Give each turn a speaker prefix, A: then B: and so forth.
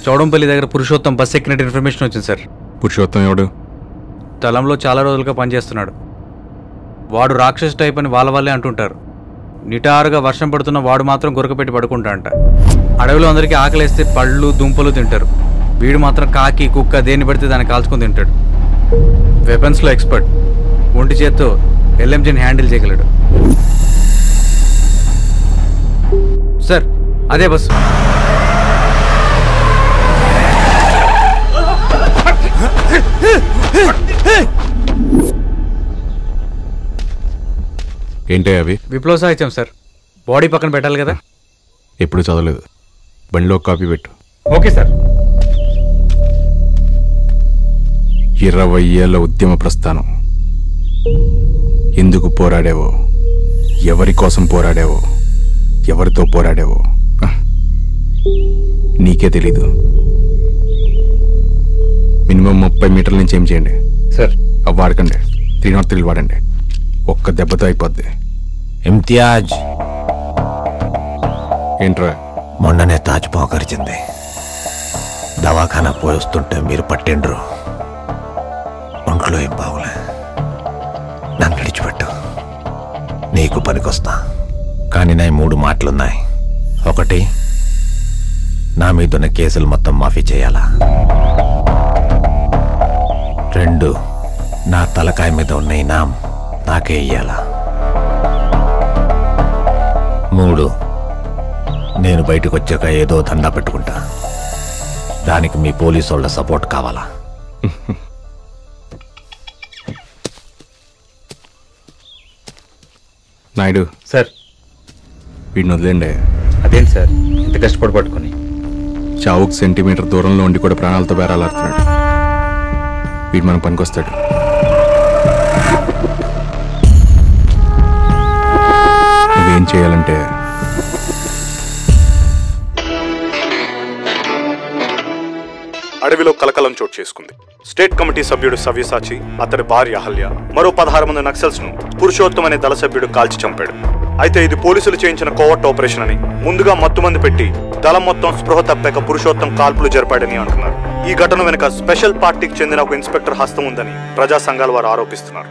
A: చౌడంపల్లి దగ్గర Purushottam bus ఎక్కినట్టు information వచ్చింది sir.
B: Purushottam ఎవడు?
A: తలంలో చాలా రోజులుగా పనిచేస్తున్నాడు. వాడు రాక్షస్ టైప్ అని వాళ్ళే అంటుంటారు. నిటారుగా వర్షం పడుతున్న వాడు మాత్రం గురకపెట్టి పడుకుంటా అంట. అడవిలో అందరికీ ఆకలేస్తే పళ్ళు దుంపలు తింటారు. వీడు మాత్రం కాకి కుక్క దేన్ని పడితే దాన్ని కాల్చుకొని తింటాడు. వెపన్స్లో ఎక్స్పర్ట్. ఒంటి చేత్తో ఎల్ఎంజీని హ్యాండిల్ చేయగలడు. సార్ అదే బస్సు.
B: ఏంటి అవి?
A: విప్లవ సాహిత్యం సార్. బాడీ పక్కన పెట్టాలి కదా.
B: ఎప్పుడు చదవలేదు. బండిలో కాపీ పెట్టు.
A: Okay sir.
B: 20 ఏళ్ల ఉద్యమ ప్రస్థానం. ఎందుకు పోరాడావో, ఎవరి కోసం పోరాడావో, ఎవరితో పోరాడావో నీకే తెలీదు. మినిమం 30 మీటర్ల నుంచి ఏం చేయండి
A: సార్.
B: అవి వాడకండి. 303 వాడండి. ఒక్క దెబ్బతో అయిపోద్ది.
C: ఇమ్తియాజ్.
B: ఏంట్రా?
C: మొన్ననే తాజ్ పోకరిచింది. దవాఖానా పోయిస్తుంటే మీరు పట్టిండ్రు. ఒంట్లో ఏం బాగులే. నన్ను విడిచిపెట్టు, నీకు పనికొస్తా. కానీ నా 3 మాటలున్నాయి. 1, నా మీదున్న కేసులు మొత్తం మాఫీ చేయాలా. 2, నా తలకాయ మీద ఉన్న ఇనాం నాకే ఇయ్యాలా. 3, నేను బయటకు వచ్చాక ఏదో దందా పెట్టుకుంటా. దానికి మీ పోలీసు వాళ్ళ సపోర్ట్ కావాలా.
B: నాయుడు
A: సార్.
B: వీడిని వదిలేండి.
A: అదేంటి సార్ ఇంత కష్టపడి పట్టుకుని?
B: చావుకు సెంటీమీటర్ దూరంలో ఉండి కూడా ప్రాణాలతో బేరాలాడుతున్నాడు. వీడు మనకు పనికొస్తాడు. నువ్వేం చేయాలంటే
D: అడవిలో కలకలం చోటు చేసుకుంది. స్టేట్ కమిటీ సభ్యుడు సవ్యసాచి, అతడి భార్య అహల్య, మరో 16 మంది నక్సల్స్ ను పురుషోత్తం అనే దళ సభ్యుడు కాల్చి చంపాడు. అయితే ఇది పోలీసులు చేయించిన కోవర్ట్ ఆపరేషన్ అని, ముందుగా మత్తుమంది పెట్టి దళం మొత్తం స్పృహ తప్పాక పురుషోత్తం కాల్పులు జరిపాడని అంటున్నారు. ఈ ఘటన వెనుక స్పెషల్ పార్టీకి చెందిన ఒక ఇన్స్పెక్టర్ హస్తం ఉందని ప్రజా సంఘాల వారు ఆరోపిస్తున్నారు.